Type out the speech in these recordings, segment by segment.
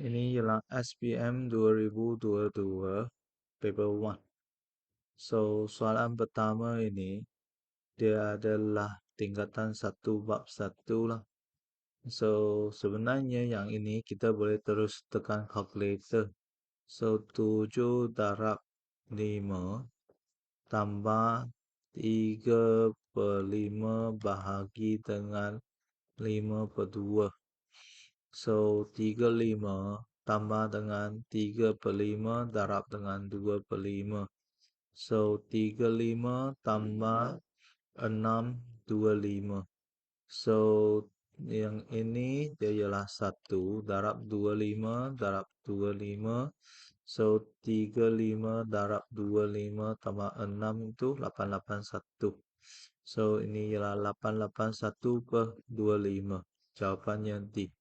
Ini ialah SPM 2022 paper 1. So, soalan pertama ini dia adalah tingkatan 1 bab 1 lah. So, sebenarnya yang ini kita boleh terus tekan calculator. So, 7 darab 5 tambah 3/5 bahagi dengan 5/2. So, 35 tambah dengan 3/5 darab dengan 2/5. So, 35 tambah 6/25. So, yang ini dia ialah 1 darab 25 darab 25. So, 35 darab 25 tambah 6 itu 881. So, ini ialah 881/25. Jawapannya D.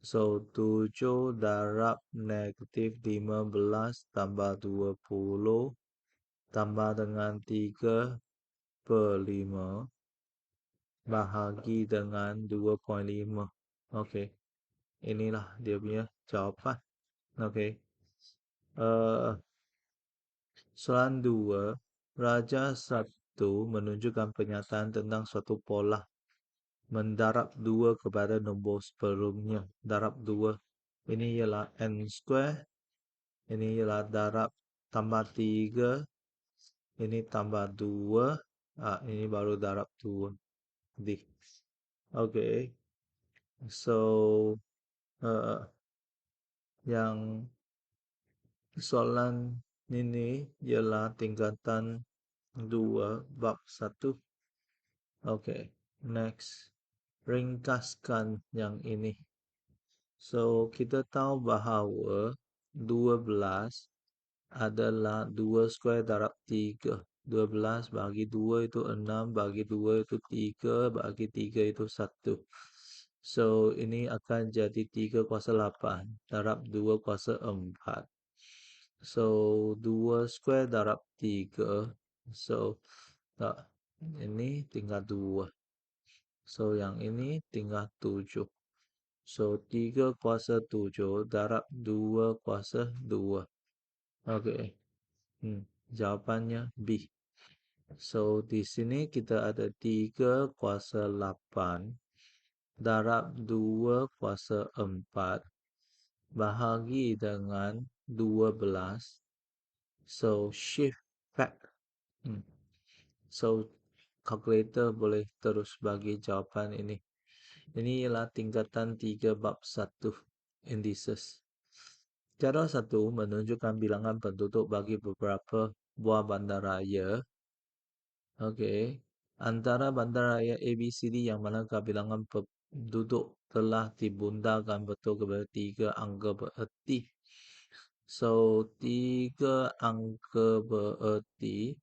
So, 7 darab negatif 15 tambah 20 tambah dengan 3/5 bahagi dengan 2/5. Okey, inilah dia punya jawapan. Okey. Soalan 2. Raja 1 menunjukkan pernyataan tentang suatu pola. Mendarab 2 kepada nombor sebelumnya. Darab 2. Ini ialah n square. Ini ialah darab tambah 3. Ini tambah 2. Ini baru darab 2. D. Okey. So, yang soalan ini ialah tingkatan 2 bab 1. Okey, next. Ringkaskan yang ini. So, kita tahu bahawa 12 adalah 2 square darab 3. 12 bagi 2 itu 6, bagi 2 itu 3, bagi 3 itu 1. So, ini akan jadi 3 kuasa 8 darab 2 kuasa 4. So, 2 square darab 3. So, ini tinggal 2. So, yang ini tinggal 7. So, 3 kuasa 7 darab 2 kuasa 2. Okey. Jawapannya B. So, di sini kita ada 3 kuasa 8 darab 2 kuasa 4 bahagi dengan 12. So, shift back. So, calculator boleh terus bagi jawapan ini. Ini ialah tingkatan 3 bab 1 indices. Cara 1 menunjukkan bilangan penduduk bagi beberapa buah bandaraya. Okey. Antara bandaraya ABCD yang manakah bilangan penduduk telah dibundarkan betul kepada 3 angka bererti. So, 3 angka bererti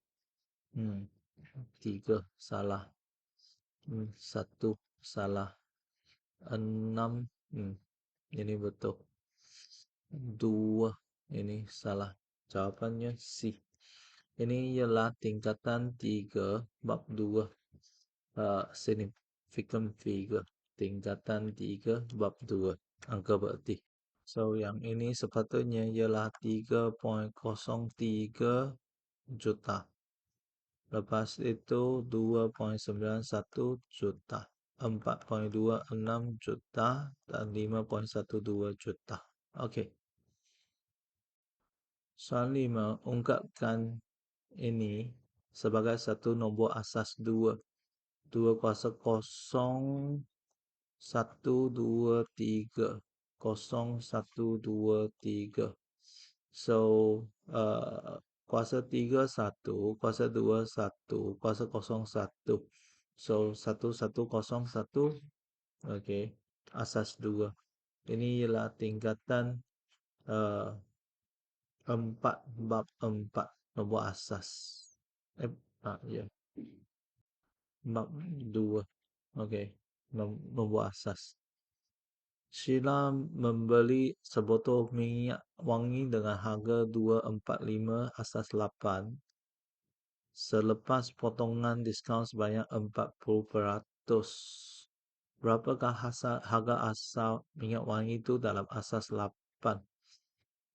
3 salah. 1 salah. 6 ini betul. 2 ini salah. Jawapannya C. Ini ialah tingkatan 3 bab 2 significant figure. Tingkatan 3 bab 2 angka bererti. So, yang ini sepatutnya ialah 3.03 juta. Lepas itu 2.91 juta. 4.26 juta dan 5.12 juta. Okey. Soalan 5. Ungkapkan ini sebagai satu nombor asas 2. 2 kuasa 0, 1, 2, 3. 0, 1, 2, 3. So, kuasa 3, 1. Kuasa 2, 1. Kuasa 0, 1. So, 1, 1, 0, 1. Okey. Asas 2. Ini ialah tingkatan 4 bab 4 nombor asas. Ya. Bab 2. Okey. Nombor asas. Sheila membeli sebotol minyak wangi dengan harga 245 asas 8 selepas potongan diskaun sebanyak 40%. Berapakah harga asal minyak wangi itu dalam asas 8?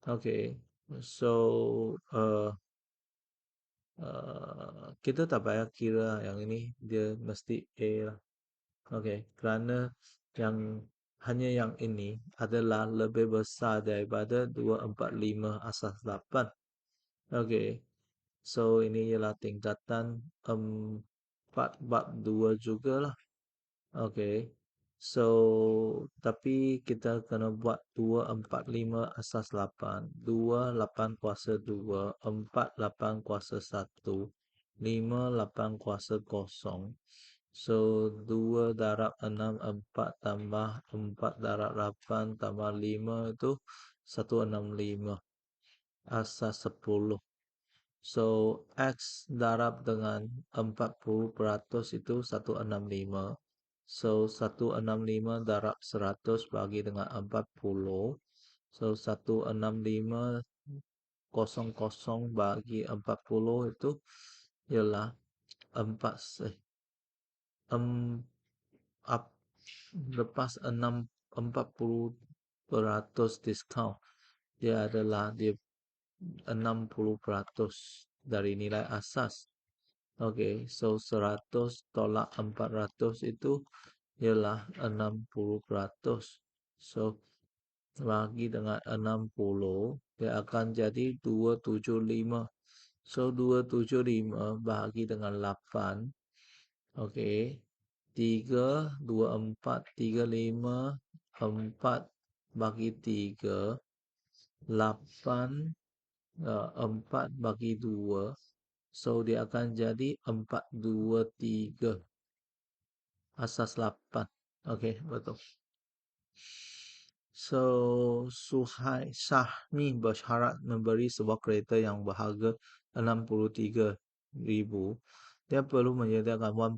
Okay, so kita tak payah kira yang ini, dia mesti A lah. Okay, kerana yang hanya yang ini adalah lebih besar daripada 245 asas 8. Okay, so ini ialah tingkatan 4 bab 2 jugalah. Okay, so tapi kita kena buat 245 asas 8, 28 kuasa 2, 48 kuasa 1, 58 kuasa 0. So 2 darab 6, 4 tambah 4 darab 8 tambah 5 itu 165 asas 10. So X darab dengan 40% itu 165. So 165 darab 100 bagi dengan 40. So 165 bagi 40 itu ialah 4 em, up, lepas 40% diskaun, dia adalah dia 60% dari nilai asas. Okay, so 100 tolak 400 itu ialah 60%. So, bagi dengan 60, dia akan jadi 275. So, 275 bagi dengan 8. Okay, 3, 24, 35, 4 bagi 3, 8, 4 bagi 2. So, dia akan jadi 423 asas 8. Okay, betul. So, Syahmi bersyarat memberi sebuah kereta yang berharga 63,000. Dia perlu menyediakan wang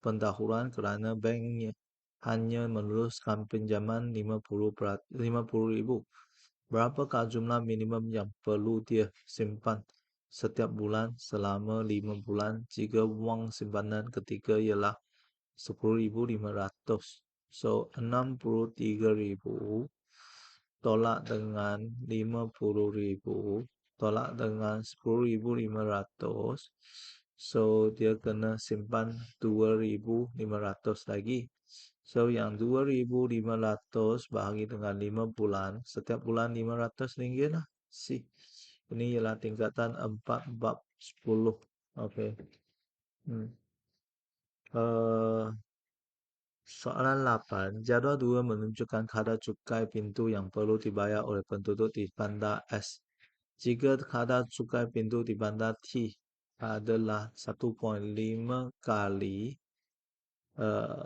pendahuluan kerana banknya hanya meneruskan pinjaman 50,000. Berapakah jumlah minimum yang perlu dia simpan setiap bulan selama 5 bulan jika wang simpanan ketiga ialah 10,500? So 63,000 tolak dengan 50,000 tolak dengan 10,500. So dia kena simpan 2,500 lagi. So yang 2,500 bahagi dengan 5 bulan, setiap bulan RM500 lah. Ini ialah tingkatan 4 bab 10. Okay. Soalan 8. Jadual 2 menunjukkan kadar cukai pintu yang perlu dibayar oleh penduduk di bandar S. Jika kadar cukai pintu di bandar T adalah 1.5 kali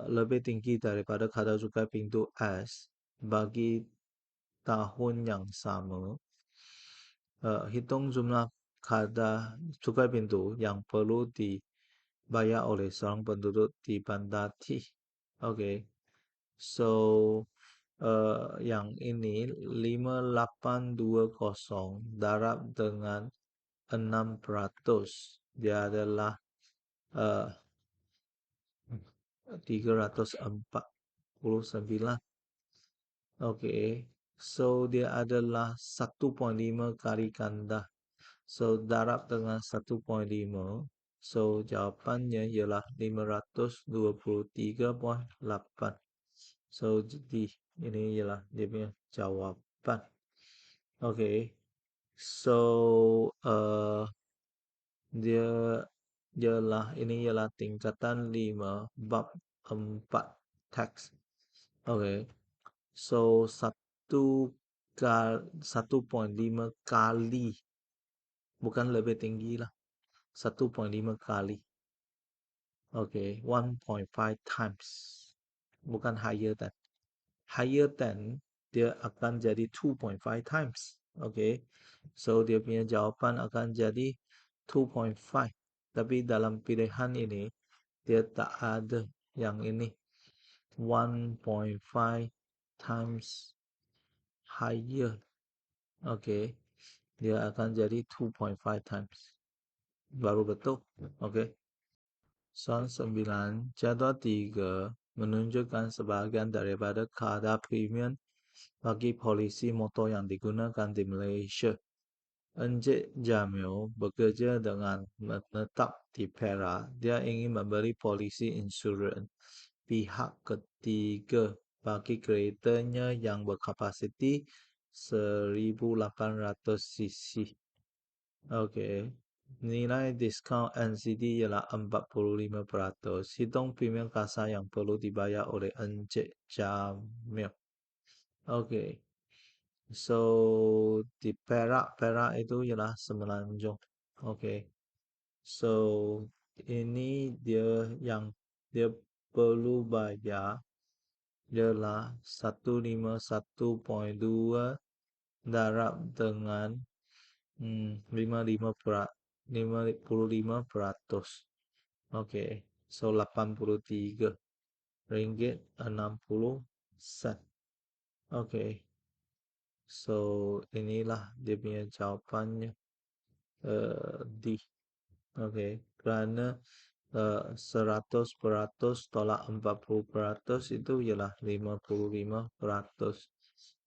lebih tinggi daripada kadar cukai pintu S bagi tahun yang sama, hitung jumlah kadar cukai pintu yang perlu dibayar oleh seorang penduduk di bandar T. Okay. So, yang ini 5820 darab dengan 6%. Dia adalah 349. Okay. So, dia adalah 1.5 kali ganda. So, darab dengan 1.5. So, jawapannya ialah 523.8. So, jadi ini ialah dia punya jawapan. Okay. So, dia ini ialah tingkatan 5 bab 4 teks. Okay. So, 1.5 kali, bukan lebih tinggi lah. 1.5 kali. Okay, 1.5 times. Bukan higher than. Higher than, dia akan jadi 2.5 times. Okay, so dia punya jawapan akan jadi 2.5. Tapi dalam pilihan ini, dia tak ada yang ini. 1.5 times higher. Okay, dia akan jadi 2.5 times. Baru betul. Okay. Soal 9, jadual 3 menunjukkan sebagian daripada kadar premium bagi polisi motor yang digunakan di Malaysia. Encik Jamil bekerja dengan menetap di Perak. Dia ingin memberi polisi insurans pihak ketiga bagi keretanya yang berkapasiti 1,800 cc. Okey. Nilai diskaun NCD ialah 45%. Hitung premium kasar yang perlu dibayar oleh Encik Jamil. Okey. So, di Perak itu ialah Semenanjung. Okey. So, ini dia yang dia perlu bayar ialah 151.2 darab dengan 55%. Okey. So, 83 ringgit 60 sen. Okey. So, inilah dia punya jawapannya. D. Okey. Kerana 100% tolak 40% itu ialah 55%.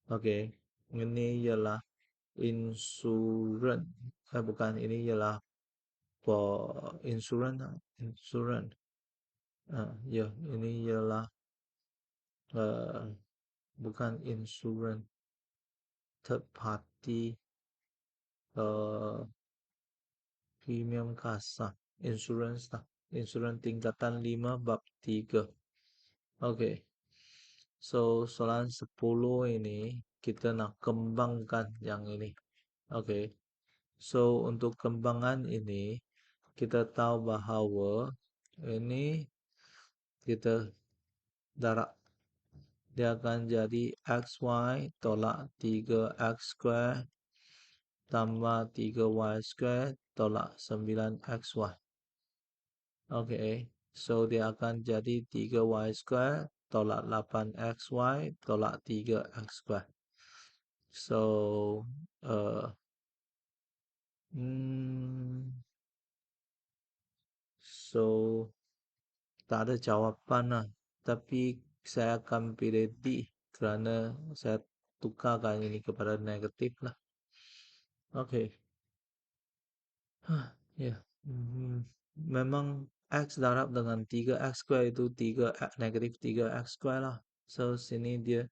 Okey. Ini ialah insurans. Bukan, ini ialah insurans. Insurans. Ya, ini ialah bukan insurans. Third party premium kasar. Insurans lah. Insurans tingkatan 5 bab 3. Okey. So, soalan 10 ini kita nak kembangkan yang ini. Okey. So, untuk kembangan ini kita tahu bahawa ini kita darab dia akan jadi XY tolak 3X² tambah 3Y² tolak 9XY. Okey. So, dia akan jadi 3Y² tolak 8XY tolak 3X². So, so tak ada jawapan lah. Tapi saya akan pilih D kerana saya tukarkan ini kepada negatif lah. Okey. Ya. Memang X darab dengan 3X² itu negatif 3X² lah. So, sini dia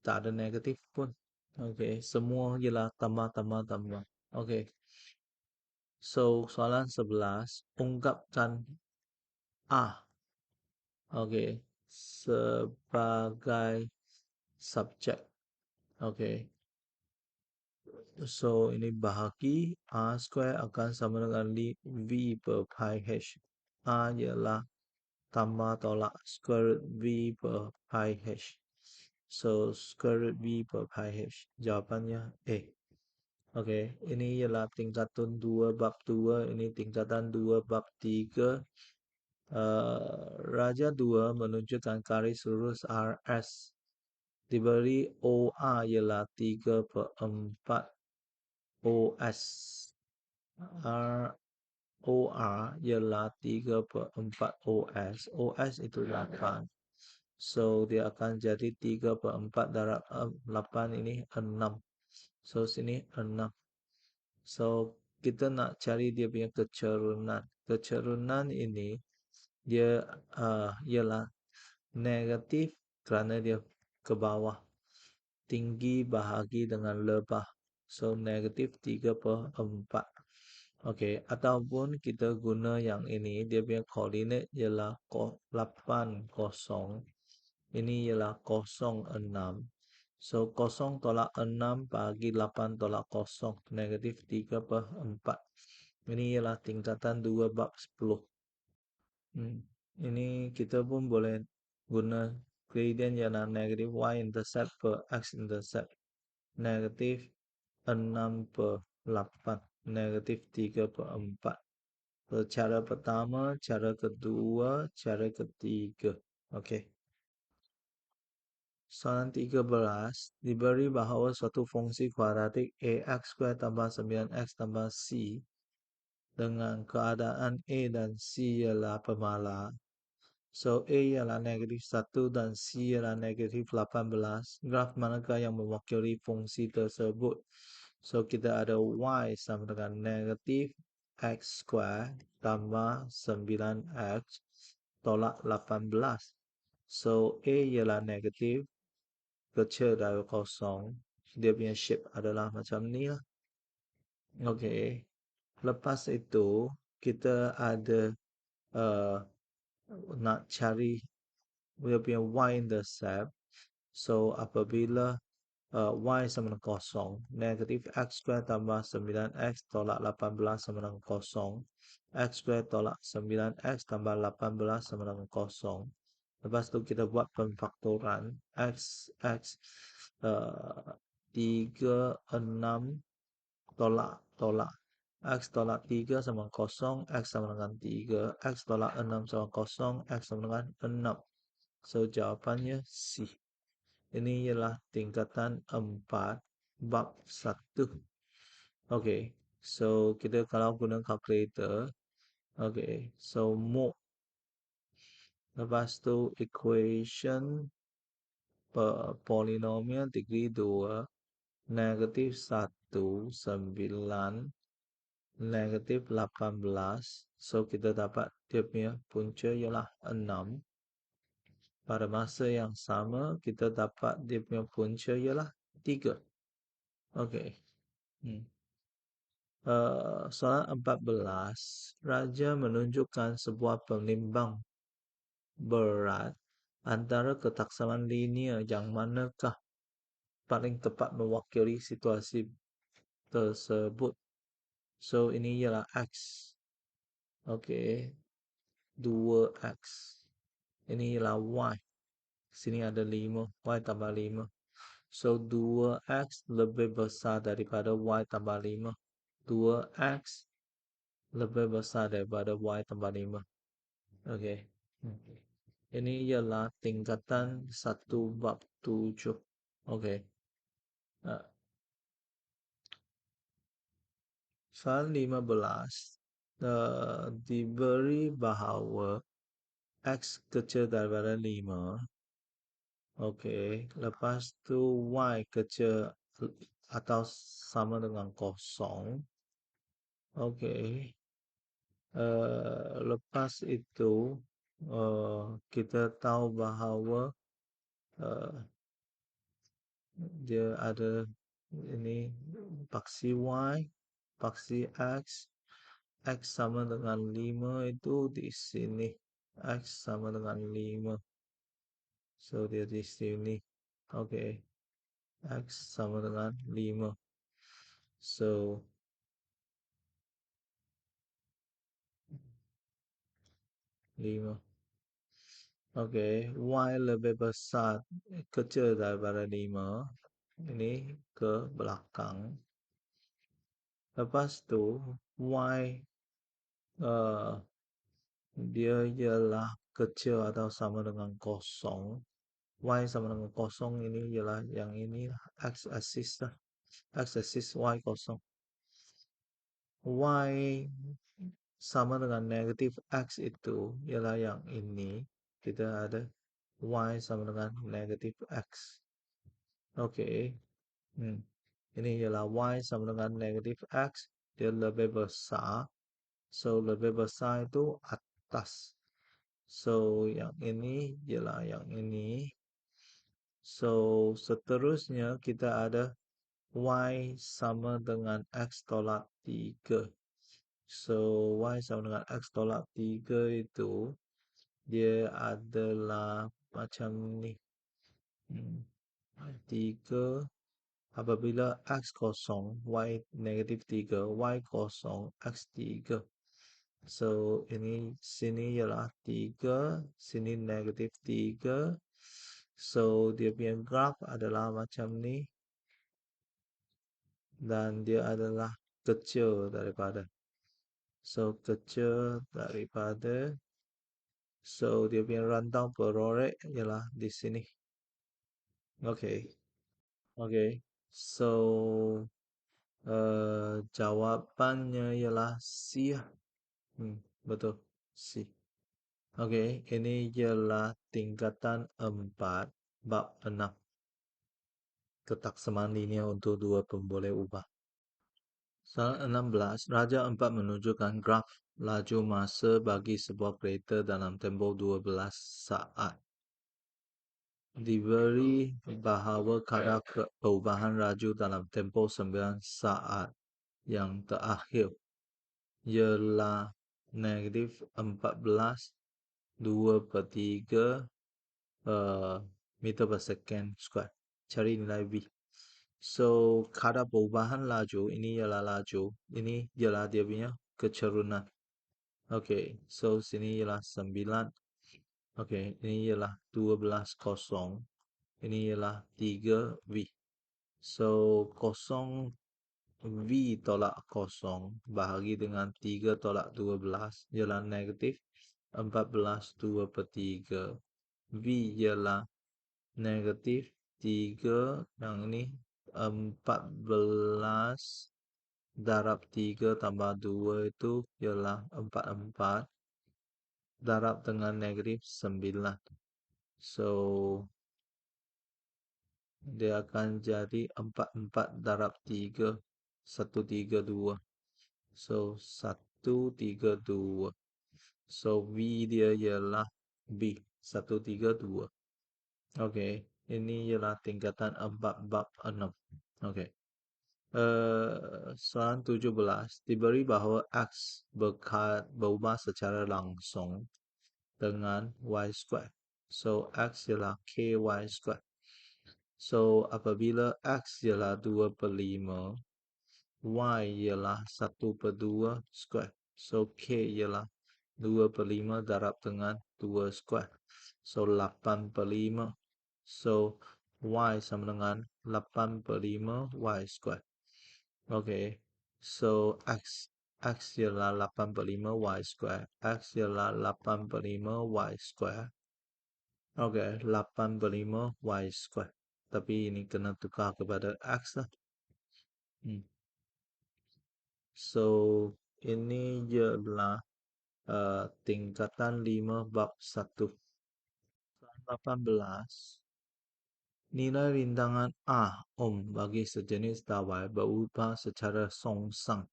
tak ada negatif pun. Okey. Semua ialah tambah. Okey. So, soalan 11. Ungkapkan A. Okey. Sebagai subjek. Okey. So, ini bahagi A² akan sama dengan V per pi H. A ialah tambah tolak square root V per pi H. So, square root V per pi H. Jawapannya A. Okey, ini ialah tingkatan 2 bab 2, ini tingkatan 2 bab 3. Raja 2 menunjukkan garis lurus RS. Diberi OA ialah 3/4 OS. OR ialah 3/4 OS. OS itu 8. So, dia akan jadi 3/4 darab 8 ini 6. So, sini 6. So, kita nak cari dia punya kecerunan. Kecerunan ini dia ialah negatif kerana dia ke bawah. Tinggi bahagi dengan lebah. So, negatif 3/4. Okey, ataupun kita guna yang ini, dia punya koordinat ialah 80. Ini ialah 06. So, 0 tolak 6 bagi 8 tolak 0. Negatif 3/4. Ini ialah tingkatan 2 bab 10. Ini kita pun boleh guna gradient ialah negatif y-intercept per x-intercept. Negatif 6/8. Negatif 3/4. So, cara pertama, cara kedua, cara ketiga. Okey. Soalan 13, diberi bahawa suatu fungsi kuadratik ax² tambah 9x tambah c dengan keadaan A dan C ialah pemalar. So A ialah -1 dan C ialah -18. Graf manakah yang mewakili fungsi tersebut? So kita ada Y sama dengan negatif X square tambah 9X tolak 18. So A ialah negatif, kecil dari kosong. Dia punya shape adalah macam ni lah. Okay. Lepas itu kita ada uh, nak cari dia punya y-intercept. So apabila y sama dengan kosong, negatif x square tambah 9x tolak 18 sama dengan kosong, x square tolak 9x tambah 18 sama dengan kosong. Lepas tu kita buat pemfaktoran x uh, 3, 6 tolak x tolak 3 sama kosong, x sama dengan 3, x tolak 6 sama kosong, x sama dengan 6. So, jawapannya C. Ini ialah tingkatan 4 bab 1. Okay, so kita kalau guna calculator, okay, so mode. Lepas tu equation polinomial degree 2, negatif 1, 9, negatif 18. So, kita dapat dia punya punca ialah 6. Pada masa yang sama, kita dapat dia punya punca ialah 3. Okey. Soalan 14. Raja menunjukkan sebuah penimbang berat antara ketaksaman linear yang manakah paling tepat mewakili situasi tersebut. So, ini ialah X. Okey. 2X. Ini ialah Y. Sini ada 5. Y tambah 5. So, 2X lebih besar daripada Y tambah 5. 2X lebih besar daripada Y tambah 5. Okey. Ini ialah tingkatan 1 bab 7. Okey. Soalan 15. Diberi bahawa X kecil daripada 5. Okey. Lepas tu Y kecil atau sama dengan kosong. Okey. Lepas itu kita tahu bahawa uh, dia ada ini paksi Y, paksi X. X sama dengan 5 itu di sini. X sama dengan 5. So, dia di sini. Okey. X sama dengan 5. So, 5. Okey. Y lebih besar, kecil daripada 5. Ini ke belakang. Lepas tu, Y dia ialah kecil atau sama dengan kosong. Y sama dengan kosong ini ialah yang ini x-axis lah. X-axis Y kosong. Y sama dengan negatif X itu ialah yang ini. Kita ada Y sama dengan negatif X. Okey. Ini ialah Y sama dengan negatif X. Dia lebih besar. So, lebih besar itu atas. So, yang ini ialah yang ini. So, seterusnya kita ada Y sama dengan X tolak 3. So, Y sama dengan X tolak 3 itu dia adalah macam ni. 3 apabila X kosong, Y negatif 3, Y kosong, X 3. So, ini sini ialah 3, sini negatif 3. So, dia punya graf adalah macam ni. Dan dia adalah kecil daripada. So, kecil daripada. So, dia punya rantau berorek ialah di sini. Okay. Okay. So, jawapannya ialah C. Betul. C. Oke, ini ialah tingkatan 4 bab 6. Ketak semaninya untuk dua pemboleh ubah. Soalan 16, Raja 4 menunjukkan graf laju masa bagi sebuah kereta dalam tempoh 12 saat. Diberi bahawa kadar perubahan laju dalam tempoh 9 saat yang terakhir ialah negatif 14 2 per 3 meter per second square. Cari nilai V. So, kadar perubahan laju, ini ialah laju, ini ialah dia punya kecerunan. Okay, so sini ialah 9. Okay, ini ialah 12 kosong. Ini ialah 3 V. So, kosong V tolak kosong bahagi dengan 3 tolak 12 ialah negatif 14 2 per 3. V ialah negatif 3, yang ini 14 darab 3 tambah 2 itu ialah 44 darab dengan negatif 9. So, dia akan jadi 44 darab 3, 132. So, 132. So, V dia ialah B, 132. Okay, ini ialah tingkatan 4 bab 6. Okay. Soalan 17. Diberi bahawa X berubah secara langsung dengan Y square. So, X ialah KY square. So, apabila X ialah 2 per 5, Y ialah 1 per 2 square. So, K ialah 2 per 5 darab dengan 2 square. So, 8 per 5. So, Y sama dengan 8 per 5 Y square. Okay. So, X ialah 8 per 5 Y square. X ialah 8 per 5 Y square. Okay, 8 per 5 Y square. Tapi ini kena tukar kepada X lah. So, ini ialah tingkatan 5 bab 1. 18. Nilai rintangan A ohm bagi sejenis dawai berubah secara songsang.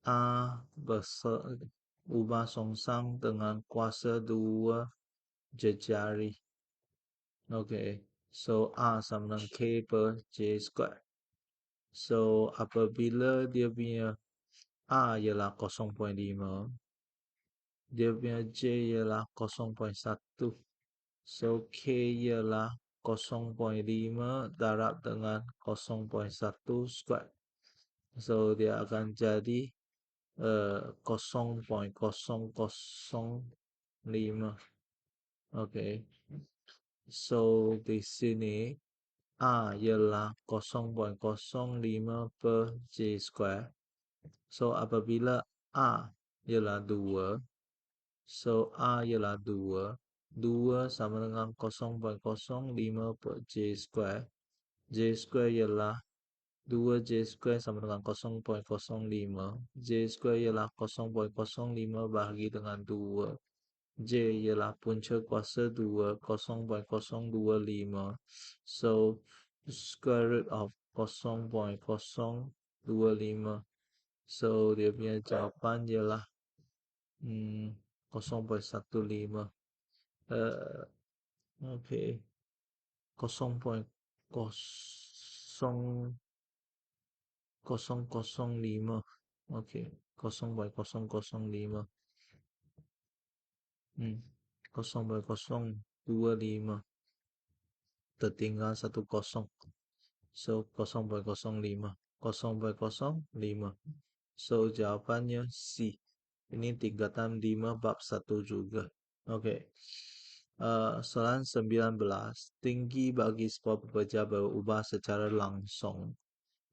A berubah songsang dengan kuasa 2 jejari. Okay, so A sama dengan K per J square. So, apabila dia punya A ialah 0.5, dia punya J ialah 0.1. So, K ialah 0.5 darab dengan 0.1 square. So, dia akan jadi 0.0005. Okay. So, di sini A ialah 0.05 per J square. So, apabila A ialah 2, so A ialah 2. 2 sama dengan 0.05 per J square. J square ialah 2 J square sama dengan 0.05. J square ialah 0.05 bahagi dengan 2. J ialah punca kuasa 2, 0.025. So, square root of 0.025. So, dia punya jawapan ialah 0.15. Okay. 0.0005. Okay. 0.005. 0.025. Tertinggal 1 kosong. So, 0.05. 0.05. So, jawapannya C. Ini tingkatan 5 bab 1 juga. Okay. Soalan 19. Tinggi bagi sebuah pekerja berubah secara langsung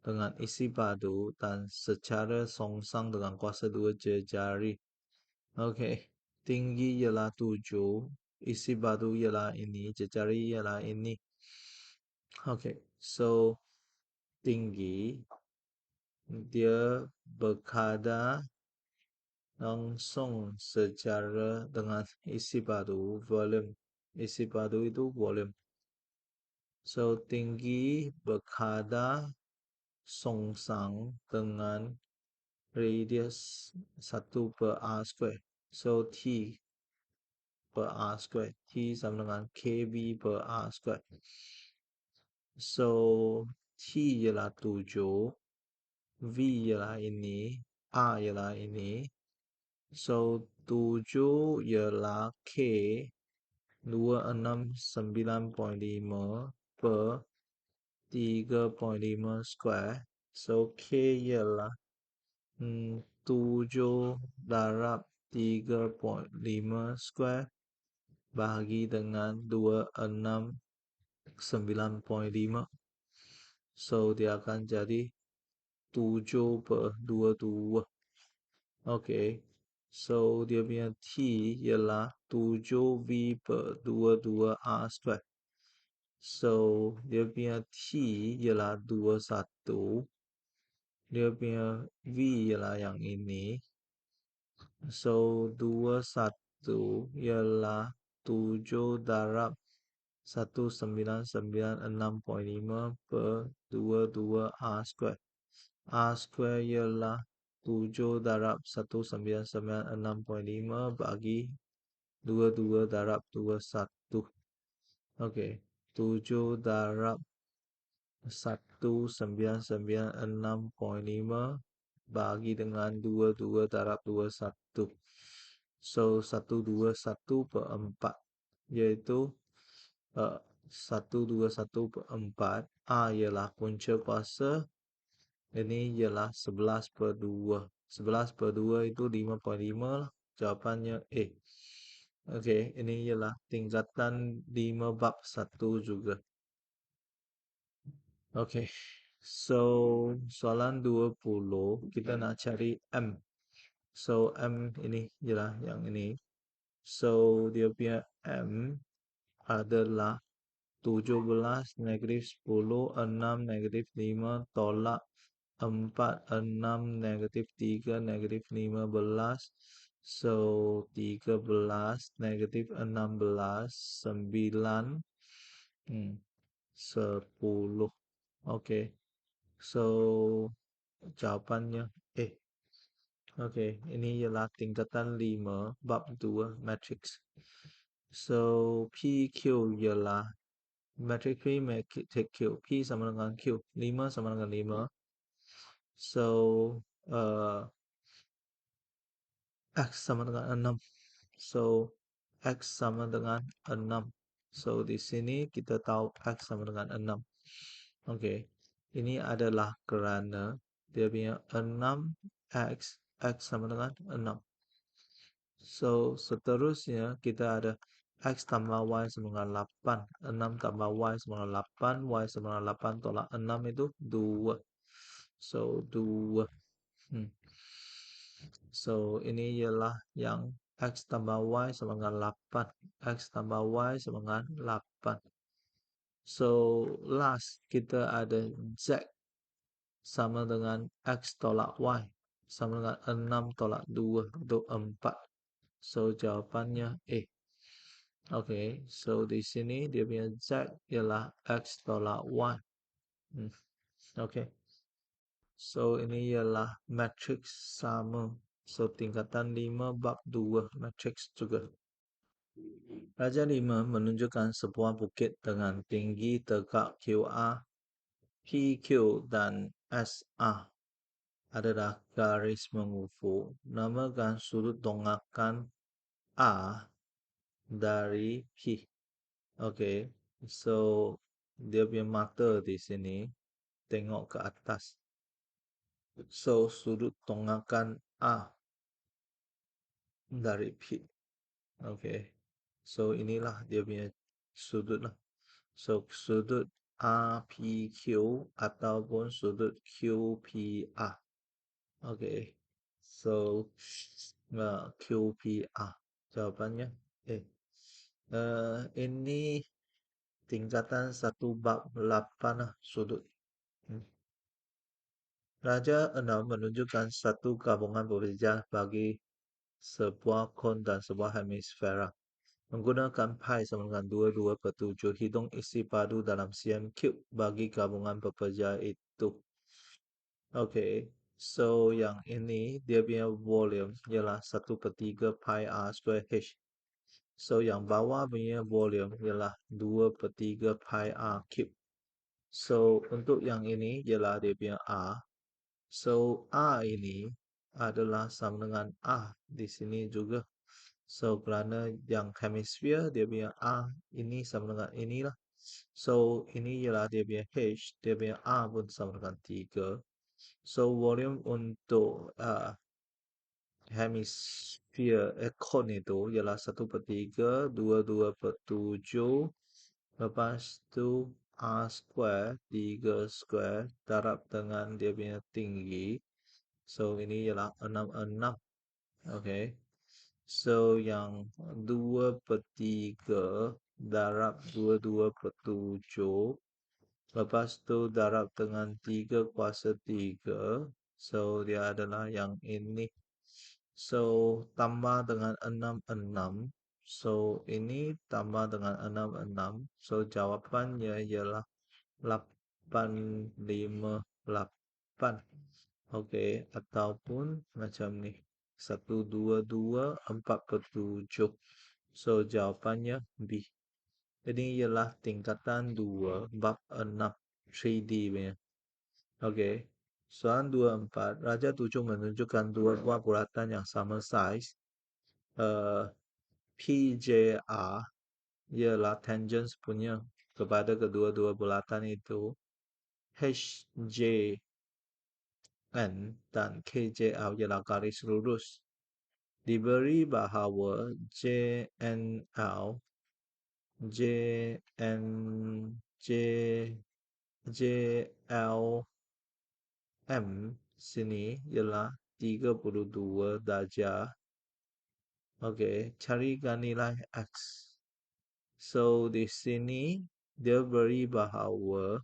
dengan isi padu dan secara songsang dengan kuasa 2 jari. Okay. Tinggi ialah 7. Isi padu ialah ini. Jari ialah ini. Okay. So, tinggi dia berkadar langsung secara dengan isi padu volume. Isi padu itu volume. So, tinggi berkadar songsang dengan radius 1 per r square. So, T per r square. T sama dengan kb per r square. So, T ialah 7, V ialah ini, R ialah ini. So, 7 ialah K 269,5 per 3,5 square. So, K ialah 7 darab 3,5 square bahagi dengan 269,5. So, dia akan jadi 7 per 22. Okay. So, dia punya T ialah 7V per 22 R square. So, dia punya T ialah 21. Dia punya V ialah yang ini. So, 21 ialah 7 darab 1996,5 per 22 R square. R square ialah 7 darab 1996,5 bagi 22 darab 21. Okey, 7 darab 1996,5 bagi dengan 22 darab 21. So, 121/4 iaitu 121/4. A ialah punca kuasa. Ini ialah 11/2. 11/2 itu 5,5 lah. Jawapannya A. Okey, ini ialah tingkatan 5 bab 1 juga. Okey. So, soalan 20, kita nak cari M. So, M ini ialah yang ini. So, dia punya M adalah 17, -10, 6, -5, tolak 4, 6, -3, -15. So, 13, -16, 9, 10. Okey. So, jawapannya okey, ini ialah tingkatan 5 bab 2 matrix. So, PQ ialah matrix P matrix Q. P sama dengan Q. 5 sama dengan 5. So, X sama dengan 6. So, X sama dengan 6. So, di sini kita tahu X sama dengan 6. Okey. Ini adalah kerana dia punya 6X. X sama dengan 6. So, seterusnya kita ada X tambah Y sama dengan 8. 6 tambah Y sama dengan 8. Y sama dengan 8 tolak 6 itu 2. So, 2. So, ini ialah yang X tambah Y sama dengan 8. X tambah Y sama dengan 8. So, last kita ada Z sama dengan X tolak Y sama dengan 6 tolak 2 itu 4. So, jawapannya A. Okey, so di sini dia punya Z ialah X tolak Y. Okey. So, ini ialah matrix sama. So, tingkatan 5 bab 2 matrix juga. Raja 5 menunjukkan sebuah bukit dengan tinggi tegak QR, PQ dan SA adalah garis mengufur. Namakan sudut donghakan A dari P. Okey. So, dia punya mata di sini tengok ke atas. So, sudut donghakan A dari P. Okey. So, inilah dia punya sudut lah. So, sudut APQ ataupun sudut QPR. Okey. So, QPR. Jawapannya ini tingkatan 1 bab 8 lah sudut. Raja 6 menunjukkan satu gabungan berbeza bagi sebuah kon dan sebuah hemisfera. Menggunakan pi sama dengan 22 per 7, hitung isi padu dalam cm3 bagi gabungan pekerja itu. Okay, so yang ini dia punya volume ialah 1 per 3 pi r square h. So yang bawah punya volume ialah 2 per 3 pi r cube. So untuk yang ini ialah dia punya r. So r ini adalah sama dengan r di sini juga. So kerana yang hemisphere dia punya r ini sama dengan inilah. So ini ialah dia punya h, dia punya r pun sama dengan 3. So volume untuk hemisfere kon itu ialah 1 per 3, 22 per 7, lepas tu r square, 3 square, darab dengan dia punya tinggi. So ini ialah 66. Okay. So yang 2 per 3 darab 22 per 7. Lepas tu darab dengan 3 kuasa 3. So dia adalah yang ini. So tambah dengan 66. So ini tambah dengan 66. So jawapannya ialah 858. Okey, ataupun macam ni. 122 per 7. So jawapannya B. Ini ialah tingkatan 2 bab 6 3D punya. Okey. Soalan 24, Raja 7 menunjukkan dua buah bulatan yang sama saiz. PJR ialah tangents punya kepada kedua-dua bulatan itu. HJN dan KJL ialah garis lurus. Diberi bahawa JNL, JN, J, JLM sini ialah 32 darjah. Okey, carikan nilai X. So, di sini dia beri bahawa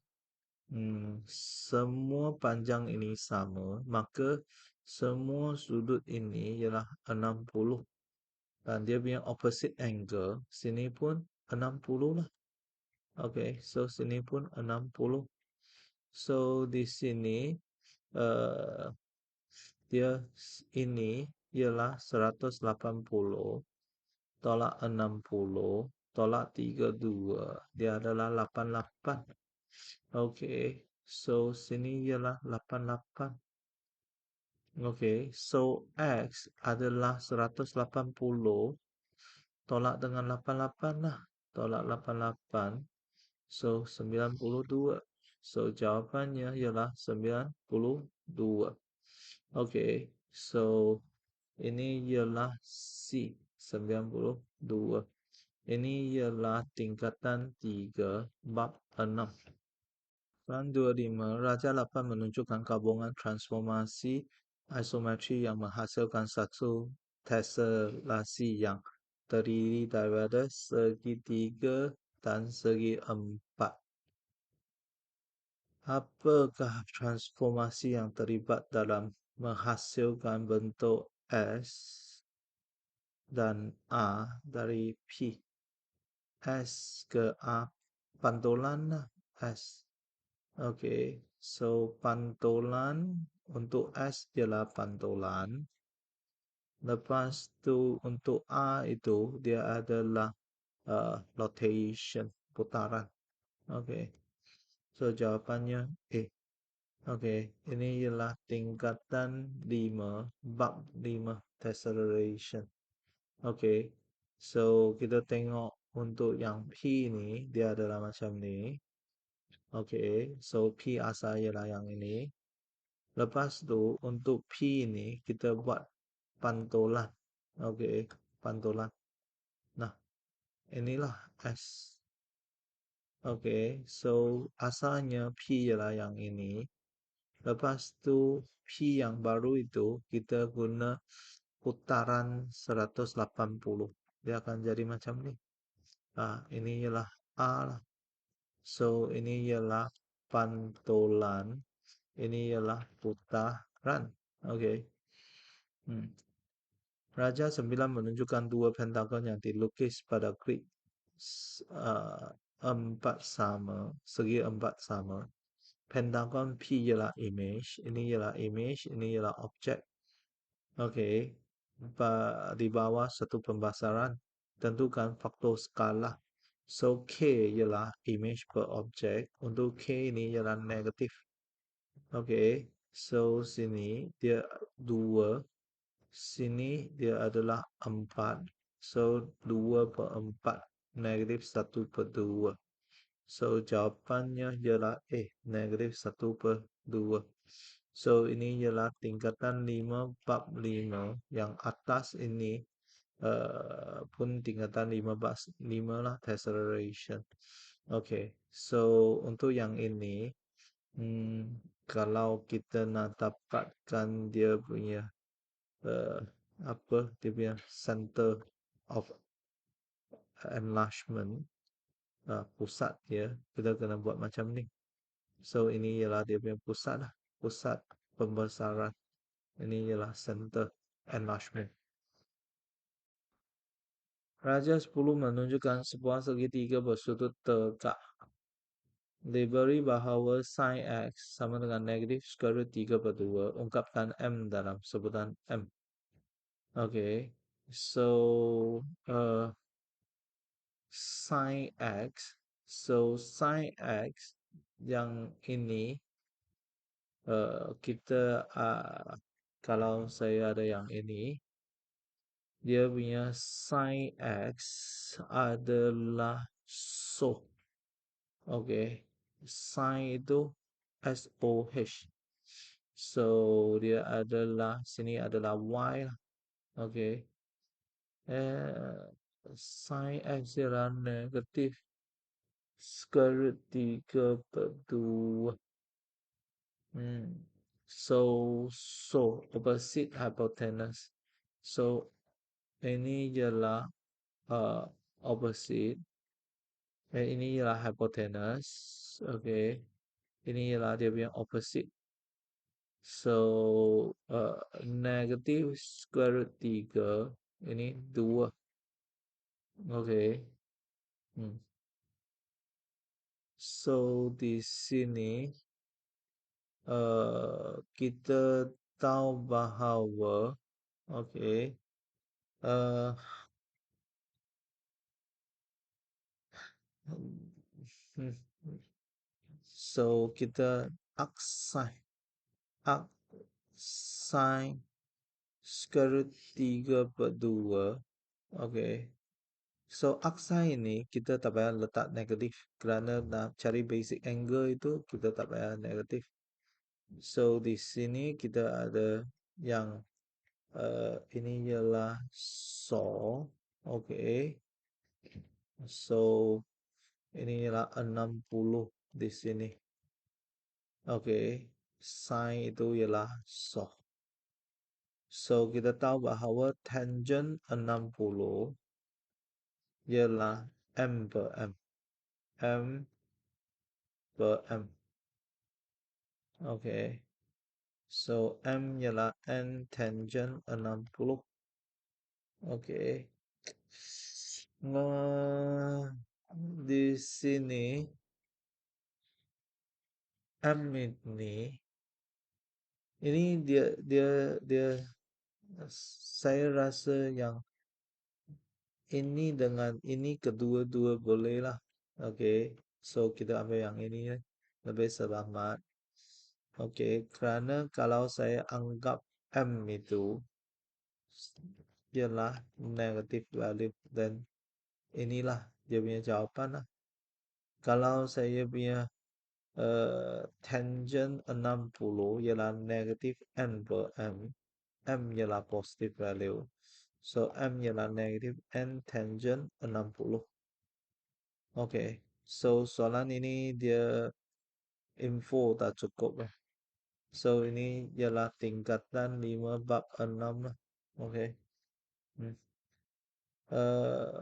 semua panjang ini sama, maka semua sudut ini ialah 60. Dan dia punya opposite angle, sini pun 60 lah. Okay, so sini pun 60. So, di sini, dia ini ialah 180 tolak 60 tolak 32. Dia adalah 88. Okay, so sini ialah 88. Okay, so X adalah 180 tolak dengan 88 lah. Tolak 88. So 92. So jawapannya ialah 92. Okay, so ini ialah C 92. Ini ialah tingkatan 3 bab 6. Soalan 25, Raja 8 menunjukkan gabungan transformasi isometri yang menghasilkan satu tesselasi yang terdiri daripada segi 3 dan segi 4. Apakah transformasi yang terlibat dalam menghasilkan bentuk S dan A dari P? S ke A, pantulan lah S. Okay, so pantulan untuk S ialah pantulan. Lepas tu untuk A itu dia adalah rotation, putaran. Okay, so jawapannya A. Okay, ini ialah tingkatan 5, bab 5, deceleration. Okay, so kita tengok untuk yang P ni, dia adalah macam ni. Okay, so P asal ialah yang ini. Lepas tu, untuk P ni, kita buat pantulan. Okay, pantulan. Nah, inilah S. Okay, so asalnya P ialah yang ini. Lepas tu, P yang baru itu, kita guna putaran 180. Dia akan jadi macam ni. Ini ialah A lah. So, ini ialah pantulan. Ini ialah putaran. Okay. Raja 9 menunjukkan dua pentagon yang dilukis pada grid empat sama, segi empat sama. Pentagon P ialah image, ini ialah image, ini ialah objek. Okey, di bawah satu pembasaran, tentukan faktor skala. So, K ialah image per objek. Untuk K ini ialah negatif. Okey, so sini dia 2, sini dia adalah 4. So, 2 per 4, negatif 1 per 2. So, jawapannya ialah negatif 1 per 2. So, ini ialah tingkatan 5 bab 5. Yang atas ini pun tingkatan 5 lah, deceleration. Okay, so untuk yang ini, kalau kita nak dapatkan dia punya uh, apa dia punya center of enlargement, pusat dia, kita kena buat macam ni. So ini ialah dia punya pusat lah, pusat pembesaran. Ini ialah center enlargement. Raja 10 menunjukkan sebuah segitiga bersudut tegak. Diberi bahawa sin X sama dengan negatif square root 3 per 2. Ungkapkan M dalam sebutan M. Okay. So, sin X. So, sin X yang ini, kita, kalau saya ada yang ini, dia punya sin X adalah so. Okay. Sin itu SOH. So, dia adalah, sini adalah Y lah. Okay. Sin X ialah negatif square root 3 per 2. So, opposite hypotenuse. So, ini ialah opposite. Ini ialah hypotenuse. Okay. Ini ialah dia punya opposite. So, negatif square root 3. Ini 2. Okay. So, di sini kita tahu bahawa okay. So, kita aksai square root 3 per 2. Okay. So, aksai ini kita tak payah letak negatif kerana nak cari basic angle itu kita tak payah negatif. So, di sini kita ada yang ini ialah so. Okay. So, ini ialah 60 di sini. Okay. Sin itu ialah so. So, kita tahu bahawa tangent 60 ialah M per M. M per M. Okay. So, M ialah N tangent 60. Okay. Nah, di sini M ini dia saya rasa yang ini dengan ini kedua-dua boleh lah. Okay. So, kita ambil yang ini lebih selamat. Okay. Kerana kalau saya anggap M itu ialah negative value, dan inilah dia punya jawapan lah. Kalau saya punya tangent 60 ialah negatif N per M. M ialah positive value. So, M ialah negatif N tangent 60. Okay. So, soalan ini dia info tak cukup lah. So, ini ialah tingkatan 5 bab 6 lah. Okay.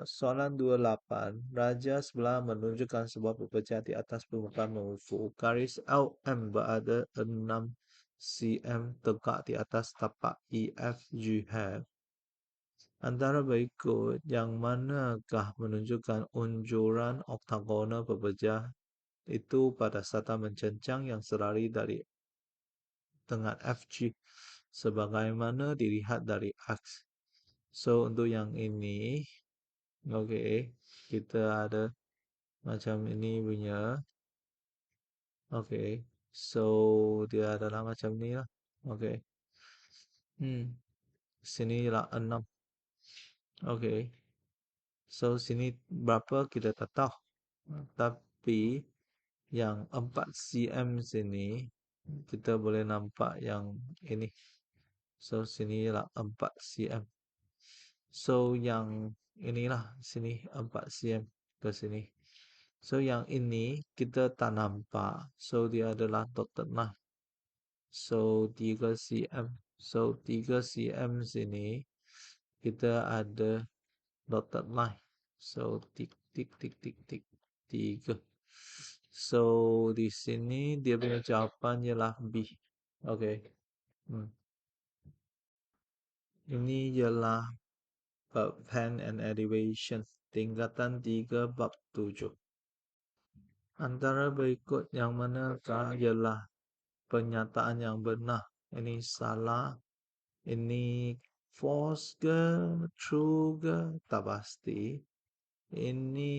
Soalan 28. Raja sebelah menunjukkan sebuah pepecahan di atas permukaan mengufuk. Garis LM berada 6 cm tegak di atas tapak EFGH. Antara berikut, yang manakah menunjukkan unjuran oktagonal berpecah itu pada sata mencencang yang selari dari tengah FG sebagaimana dilihat dari aks. So, untuk yang ini, oke, kita ada macam ini punya. Oke, so dia adalah macam ni lah. Oke, sini lah 6. Oke, so sini berapa kita tak tahu. Tapi yang 4 cm sini kita boleh nampak yang ini. So sini lah 4 cm. So yang inilah sini 4 cm ke sini. So yang ini kita tak nampak. So dia adalah dotted line. So 3 cm. So 3 cm sini kita ada dotted line. So tik tik tik tik tik 3. So di sini dia punya jawapan ialah B. Okay. Ini ialah bab pen and elevation tingkatan 3 bab 7. Antara berikut yang manakah ialah pernyataan yang benar? Ini salah. Ini false ke? True ke? Tak pasti. Ini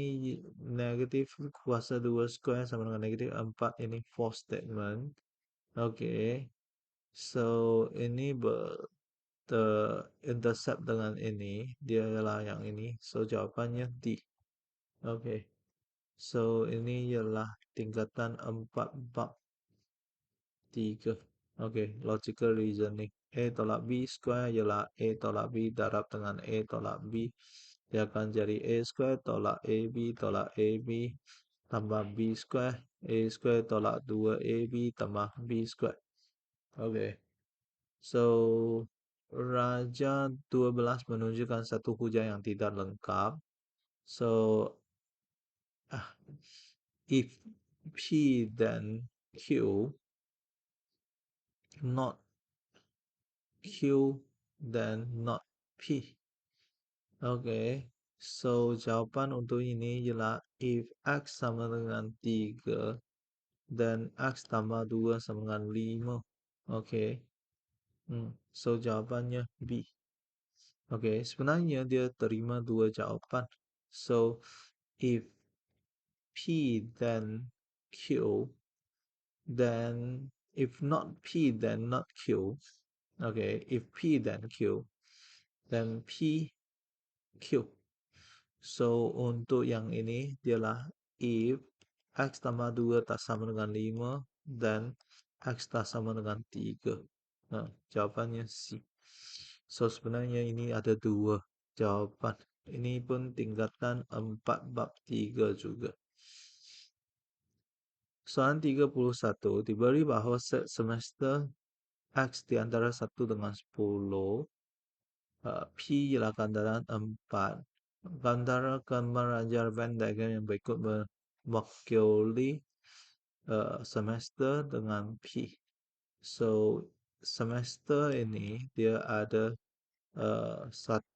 negatif kuasa 2 square sama dengan negatif 4. Ini false statement. Okay. So, ini intercept dengan ini. Dia ialah yang ini. So, jawapannya D. Okay. So, ini ialah tingkatan 4 bab 3. Okay. Logical reasoning. A tolak B square ialah A tolak B darab dengan A tolak B. Dia akan jadi A square tolak AB tolak AB tambah B square. A square tolak 2AB tambah B square. Okay. So, Raja 12 menunjukkan satu hujah yang tidak lengkap. So, if P then Q, not Q then not P. Okay. So, jawapan untuk ini ialah if X sama dengan 3, then X tambah 2 sama dengan 5. Okay. So, jawapannya B. Okay. Sebenarnya dia terima 2 jawapan. So, if P then Q, then if not P then not Q. Okay. If P then Q, then P Q. So, untuk yang ini dialah if X tambah 2 tak sama dengan 5, dan X tak sama dengan 3. Jawapannya C. So, sebenarnya ini ada 2 jawapan. Ini pun tingkatan 4 bab 3 juga. Soalan 31, diberi bahawa set semester X di antara 1 dengan 10, P ialah gandaran 4. Gandarakan Raja Venn diagram yang berikut mewakili semester dengan P. So, semester ini dia ada 1,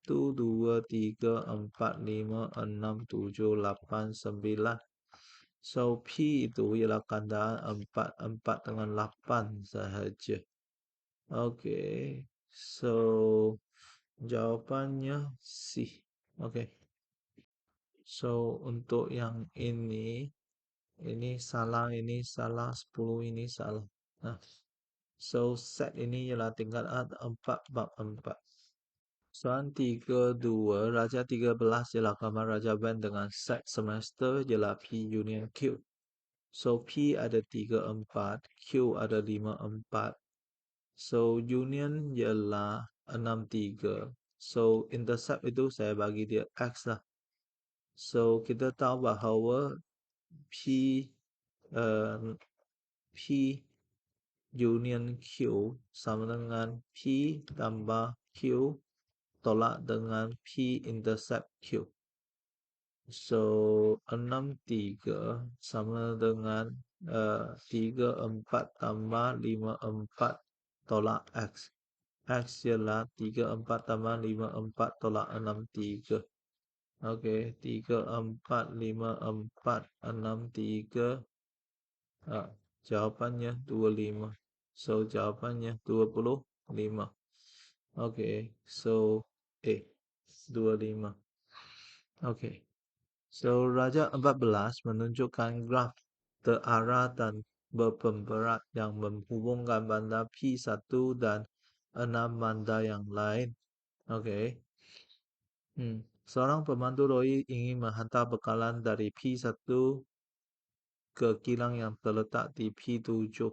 2, 3, 4, 5, 6, 7, 8, 9. So, P itu ialah gandaran 4, 4 dengan 8 sahaja. Okay. So, jawapannya C. Okay. So, untuk yang ini salah, 10, ini salah. So, set ini ialah tingkatan 4 bab 4. Soalan 32, Raja 13 ialah gambar Raja Venn dengan set semester ialah P union Q. So, P ada 3, 4, Q ada 5, 4. So, union ialah 6, 3. So, intercept itu saya bagi dia X lah. So, kita tahu bahawa P P union Q sama dengan P tambah Q tolak dengan P intercept Q. So, 6, 3 sama dengan 3, 4 tambah 5, 4 tolak X. X ialah 34 tambah 54 tolak 63. Okey, 34, 54, 63. Jawapannya 25. So, jawapannya 25. Okey, so A, 25. Okey. So, Raja 14 menunjukkan graf terarah dan berpemberat yang menghubungkan banda P1 dan 6 banda yang lain. Okey. Seorang pemandu lori ingin menghantar bekalan dari P1 ke kilang yang terletak di P7.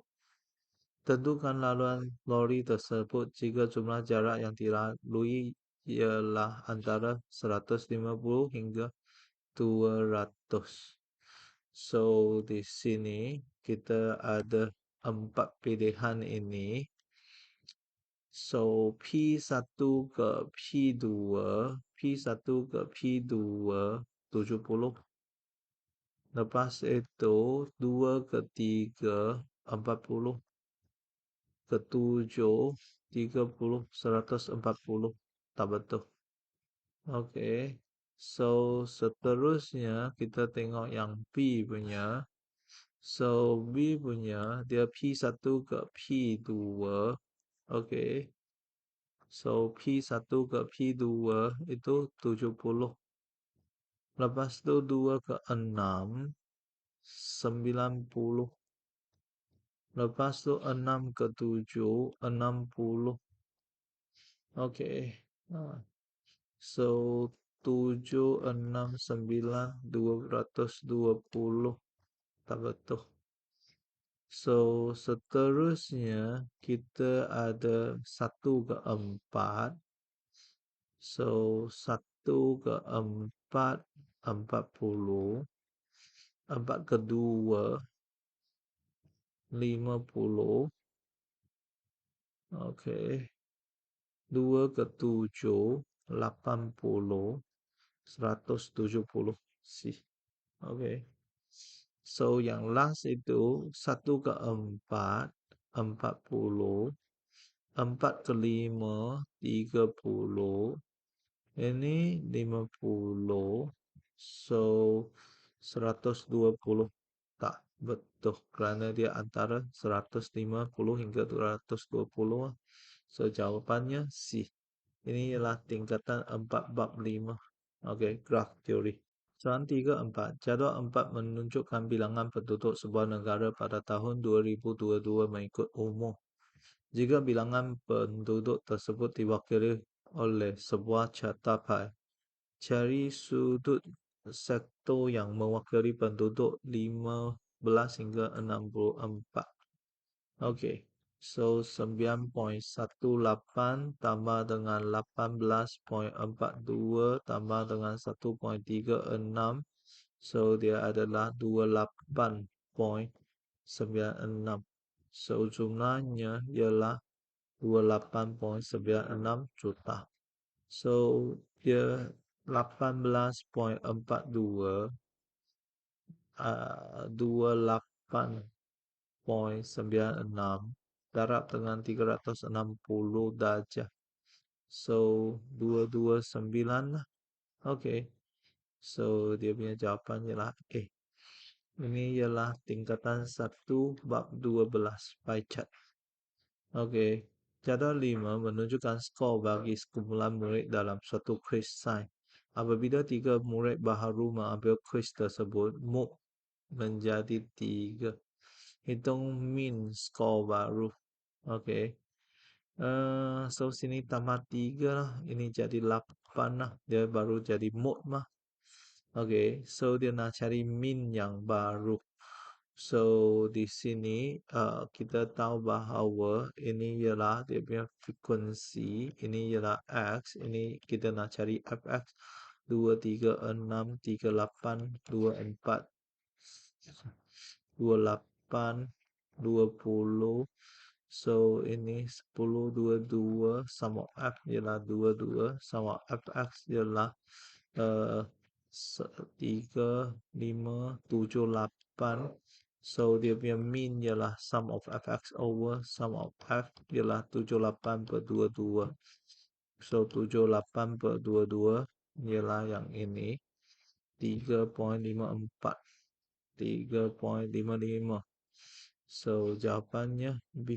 Tentukan laluan lori tersebut jika jumlah jarak yang dilalui ialah antara 150 hingga 200. So, di sini kita ada 4 pilihan ini. So, P1 ke P2, P1 ke P2, 70. Lepas itu, 2 ke 3, 40. Ke 7, 30, 140. Tak betul. Okey. So, seterusnya kita tengok yang B punya. So, B punya dia P1 ke P2. Okey. So, P1 ke P2 itu 70. Lepas tu 2 ke 6, 90. Lepas tu 6 ke 7, 60. Okey. So, 7, 6, 9, 220. Tak betul. So, seterusnya kita ada 1 ke 4. So, 1 ke 4, 40. 4 ke 2, 50. Okey. 2 ke 7, 80. 170. Okey. So, yang last itu 1 ke 4, 40. 4 ke 5, 30. Ini 50. So, 120. Tak betul kerana dia antara 150 hingga 220. So, jawapannya C. Ini ialah tingkatan 4 bab 5. Okey, graf teori. Soalan 3-4. Jadual 4 menunjukkan bilangan penduduk sebuah negara pada tahun 2022 mengikut umur. Jika bilangan penduduk tersebut diwakili oleh sebuah carta pie, cari sudut sektor yang mewakili penduduk 15 hingga 64. Okey. So, 9.18 tambah dengan 18.42 tambah dengan 1.36. So, dia adalah 28.96. So, jumlahnya ialah 28.96 juta. So, dia 18.42, 28.96 darab dengan 360 darjah. So, 229 lah. Okey. So, dia punya jawapan ialah A. Ini ialah tingkatan 1 bab 12 pie chart. Okey. Jadual 5 menunjukkan skor bagi sekumpulan murid dalam suatu kuis sains. Apabila 3 murid baharu mengambil kuis tersebut, MOOC menjadi 3. Hitung min skor baru. Okey. So, sini tambah 3 lah. Ini jadi 8 lah. Dia baru jadi MOOC mah. Okey. So, dia nak cari min yang baru. So, di sini kita tahu bahawa ini ialah dia punya frekuensi. Ini ialah X. Ini kita nak cari FX. 2, 3, 6, 3, 8, 2, 4, 28, 20. So, ini 10, 22 sama F ialah 22 sama FX ialah 3, 5, 7, 8. So dia punya mean ialah sum of fx over sum of f ialah 78/22. So 78/22 ialah yang ini 3.54. 3.55. So jawapannya B.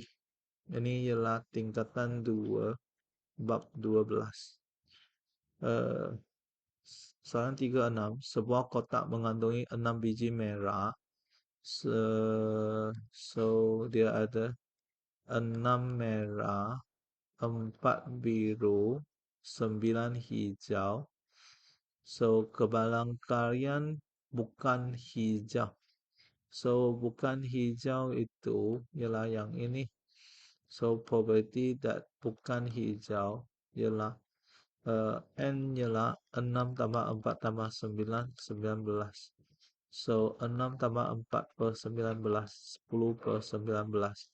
Ini ialah tingkatan 2 bab 12. Soalan 36. Sebuah kotak mengandungi 6 biji merah. So dia ada 6 merah, 4 biru, 9 hijau. So kebalang kalian bukan hijau. So bukan hijau itu ialah yang ini. So probability that bukan hijau ialah N ialah 6 tambah 4 tambah 9, 19. So 6 tambah 4 per 19, 10 per 19.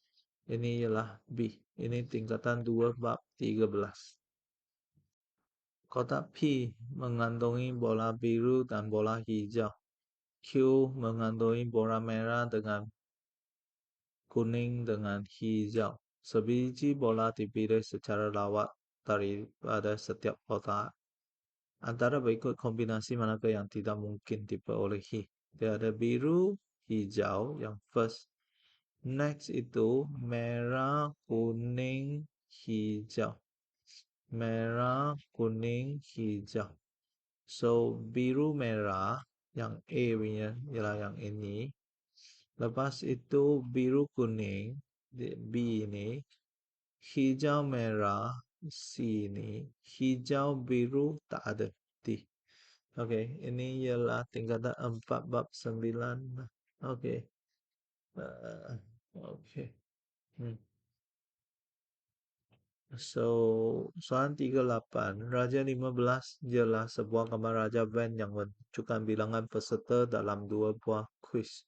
Ini ialah B. Ini tingkatan 2 bab 13. Kotak P mengandungi bola biru dan bola hijau. Q mengandungi bola merah dengan kuning dengan hijau. Sebiji bola dipilih secara lawat daripada setiap kotak. Antara berikut kombinasi manakah yang tidak mungkin diperolehi? Dia ada biru, hijau yang first. Next itu merah, kuning, hijau. Merah, kuning, hijau. So biru merah yang A punya ialah yang ini. Lepas itu biru kuning B ini. Hijau merah C ini. Hijau biru tak ada D. Okey, ini ialah tingkatan 4 bab 9. Okey. Okey. So, soalan 38. Raja 15 ialah sebuah gambar Raja Van yang menunjukkan bilangan peserta dalam dua buah kuis.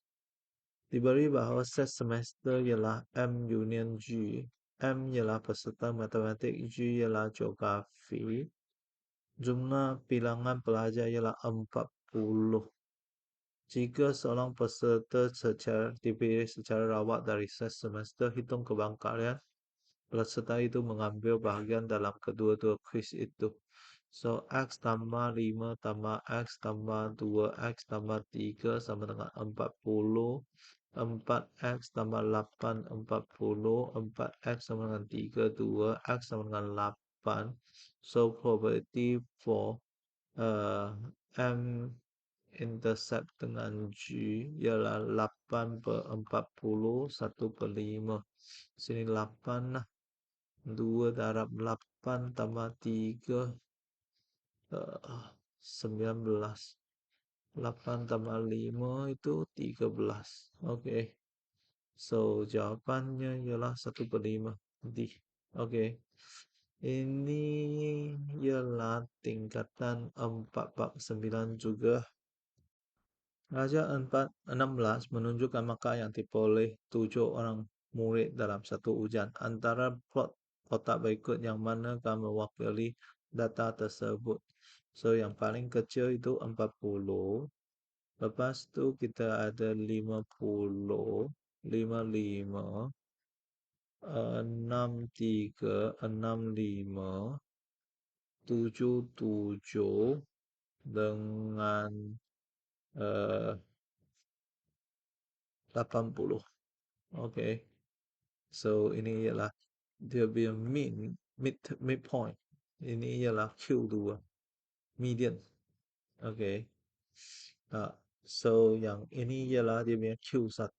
Diberi bahawa set semester ialah M Union G. M ialah peserta matematik, G ialah geografi. Jumlah bilangan pelajar ialah 40. Jika seorang peserta dipilih secara rawat dari set semester, hitung kebangkalian peserta itu mengambil bahagian dalam kedua-dua kuis itu. So, X tambah 5 tambah X tambah 2X tambah 3 sama dengan 40. 4X tambah 8, 40. 4X sama dengan 3, 2X sama dengan 8. So, probability for M intercept dengan G ialah 8/40, 1/5. Sini 8 lah. 2 darab 8 tambah 3, 19. 8 tambah 5 itu 13. Okey. So, jawapannya ialah 1/5. D. Okey. Ini ialah tingkatan 4 bab 9 juga. Raja 16 menunjukkan maka yang diperoleh 7 orang murid dalam satu ujian. Antara plot kotak berikut yang manakah mewakili data tersebut? So, yang paling kecil itu 40. Lepas tu kita ada 50, 55, 63, 65, 77 dengan 80. Okey. So, ini ialah dia punya midpoint. Ini ialah Q2. Median. Okey. So, yang ini ialah dia punya Q1.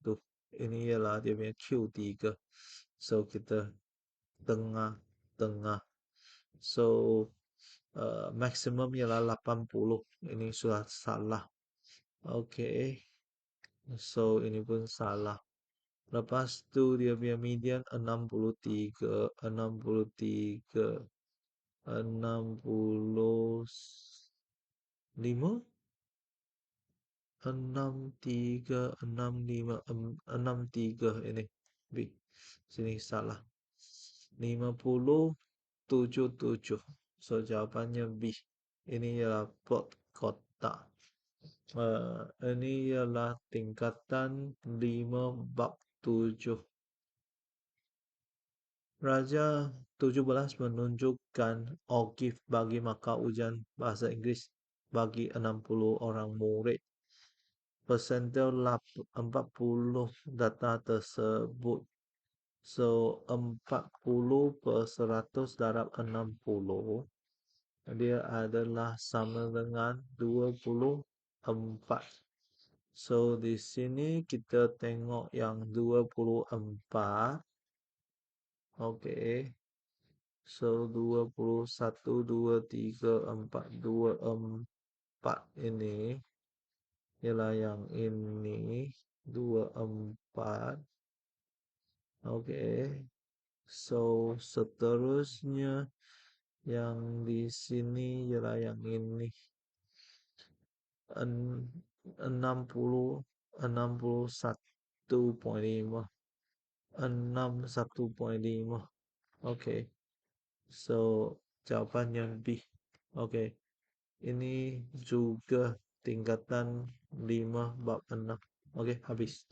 Ini ialah dia punya Q3. So, kita tengah-tengah. So, maksimum ialah 80. Ini sudah salah. Okey. So, ini pun salah. Lepas tu dia punya median 63, 63, 65, 63, 65, 63 ini. B. Sini salah. 50, 77. So jawapannya B. Ini ialah plot kotak. Ini ialah tingkatan 5 bab 7. Raja 17 menunjukkan O'Keefe bagi maka ujian bahasa Inggris bagi 60 orang murid. Persentil 40 data tersebut. So, 40 per 100 darab 60. Dia adalah sama dengan 24. So, di sini kita tengok yang 24. Okey. So, 21, 2, 3, 4, 2, 4 ini ialah yang ini 24. Okey. So, seterusnya yang di sini ialah yang ini. 61.5. 61.5. Okey. So, jawapannya B. Okey. Ini juga tingkatan 5 bab 6. Okey, habis.